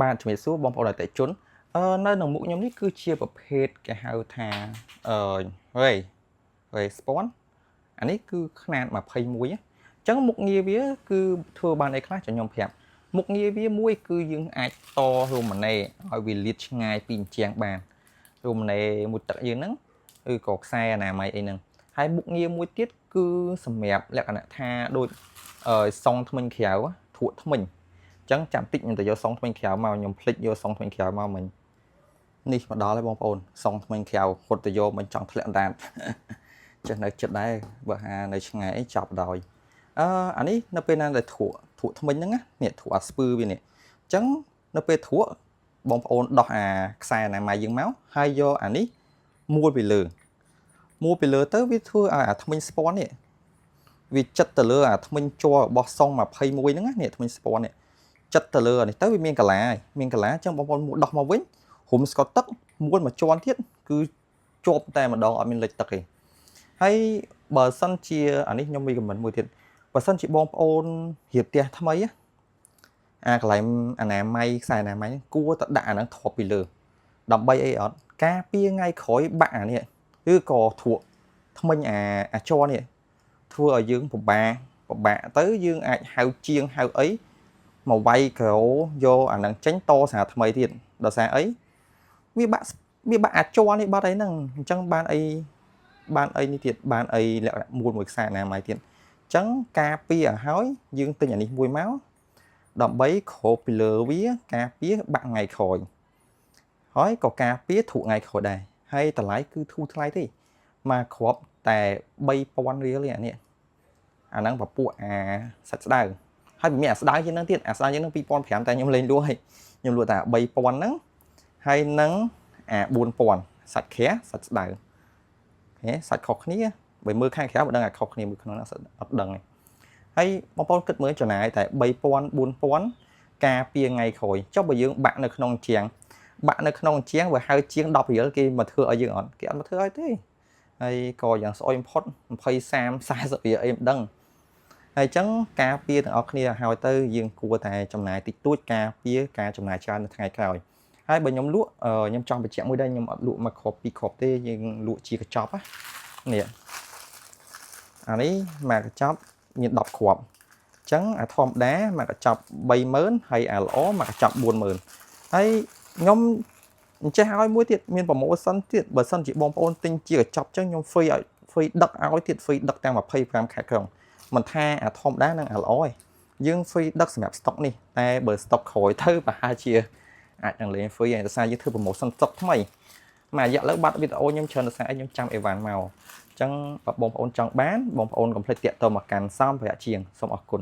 បាទជំរាបសួរបងប្អូនអតិថិជននៅក្នុងមុខខ្ញុំនេះគឺជាប្រភេទគេហៅថារេស្ពនអានេះគឺຂະຫນាត21អញ្ចឹងមុខងារវាគឺធ្វើបានអីខ្លះchoខ្ញុំប្រាប់មុខងារវាមួយគឺយើងអាចតរ៉ូម៉ាណេឲ្យវាលាតឆ្ងាយពីអញ្ចាំងបានរ៉ូម៉ាណេមួយទឹកយើងហ្នឹងឬក៏ខ្សែអនាម័យអីហ្នឹងហើយមុខងារមួយទៀតគឺសម្រាប់លក្ខណៈថាដូចសងថ្មិញក្រៅធក់ថ្មិញចឹងចាំតិចខ្ញុំទៅយកសងថ្មិញក្រៅមកខ្ញុំភ្លេចយកសងថ្មិញក្រៅមកមិញនេះមកដល់ហើយបងប្អូនសងថ្មិញក្រៅហត់ទៅយកមិនចង់ធ្លាក់ដាតចេះនៅចិត្តដែរបើហានៅឆ្ងាយអីចាប់ដោយអានេះនៅពេលណាដែលធក់ថ្មិញហ្នឹងនេះធក់អាស្ពឺវានេះអញ្ចឹងនៅពេលធក់បងប្អូនដោះអាខ្សែអនាម័យយើងមកហើយយកអានេះមួលពីលើទៅវាធ្វើឲ្យអាថ្មិញស្ពាន់នេះវាចិត្តទៅលើអាថ្មិញជ័ររបស់សង21ហ្នឹងនេះថ្មិញស្ពាន់នេះចិត្តទៅលើនេះទៅវាមានកលាហើយមានកលាអញ្ចឹងបងប្អូនមួលដោះមកវិញរុំស្កុតទឹកមួលមកជាន់ទៀតគឺជាប់តែម្ដងអត់មានលិចទឹកទេហើយបើសិនជាអានេះខ្ញុំមានខមមិនមួយទៀតបើសិនជាបងប្អូនរៀបផ្ទះថ្មីអាកន្លែងអនាម័យខ្សែអនាម័យគួរតែដាក់អាហ្នឹងធ្លាប់ពីលើដើម្បីអីអត់ការពារថ្ងៃក្រោយបាក់អានេះឬក៏ធក់ថ្មិញអាចរនេះធ្វើឲ្យយើងពិបាកទៅយើងអាចហៅជាងហៅអីមកវាយក្រោយកអាហ្នឹងចេញតសារថ្មីទៀតដោយសារអីវាបាក់អាចរនេះបាត់អីហ្នឹងអញ្ចឹងបានអីនេះទៀតបានអីលក្ខណៈមួយខ្សែអនាម័យទៀតអញ្ចឹងការពារឲ្យហើយយើងទិញអានេះមួយមកដើម្បីគ្របពីលើវាការពារបាក់ថ្ងៃក្រោយហើយក៏ការពារធក់ថ្ងៃក្រោយដែរហើយតម្លៃគឺធូរថ្លៃទេមកគ្របតែ3000រៀលទេអានេះអាហ្នឹងពពួកអាសាច់ស្ដៅហើយមានអាស្ដៅជាងហ្នឹងទៀតអាស្ដៅជាងហ្នឹង2500តែខ្ញុំលេងលក់ហើយខ្ញុំលក់តែ3000ហ្នឹងហើយនឹងអា4000សាច់ក្រាស់សាច់ស្ដៅសាច់ខុសគ្នាបើមើលខាងក្រៅមិនដឹងអាខុសគ្នាមួយក្នុងហ្នឹងអត់ដឹងទេហើយបងប្អូនគិតមើលចំណាយតែ3000 4000ការពារថ្ងៃក្រោយចុះបើយើងបាក់នៅក្នុងជាងបើហៅជាង10រៀលគេមកធ្វើឲ្យយើងអត់គេអត់មកធ្វើឲ្យទេហើយក៏យ៉ាងស្អុយបំផុត20 30 40រៀលអីមិនដឹងហើយអញ្ចឹងការពារទាំងអស់គ្នាឲ្យទៅយើងគួរតែចំណាយតិចតួចការពារការចំណាយច្រើននៅថ្ងៃក្រោយហើយបើខ្ញុំលក់ខ្ញុំចង់បញ្ជាក់មួយដែរខ្ញុំអត់លក់មកគ្រាប់ពីរគ្រាប់ទេយើងលក់ជាកញ្ចប់នេះអានេះមកកញ្ចប់មាន10គ្រាប់អញ្ចឹងអាធម្មតាមកកញ្ចប់30000ហើយអាល្អមកកញ្ចប់40000ហើយខ្ញុំអញ្ចេះឲ្យមួយទៀតមានប្រម៉ូសិនទៀតបើសិនជាបងប្អូនទិញជាកញ្ចប់អញ្ចឹងខ្ញុំហ្វ្រីដឹកឲ្យទៀតហ្វ្រីដឹកទាំង25ខែក្រុងមិនថាអាធម្មតានិងអាល្អឯងយើងហ្វ្រីដឹកសម្រាប់ស្តុកនេះតែបើស្តុកក្រោយទៅប្រហែលជាអាចនឹងលេងហ្វ្រីឯងដោយសារយើងធ្វើប្រម៉ូសិនស្តុកថ្មីមួយរយៈលើបាត់វីដេអូខ្ញុំច្រើនដោយសារខ្ញុំចាំអីវ៉ាន់មកអញ្ចឹងបើបងប្អូនចង់បានបងប្អូនកុំភ្លេចតាក់ទងមកកាន់សំភារៈជាងសូមអរគុណ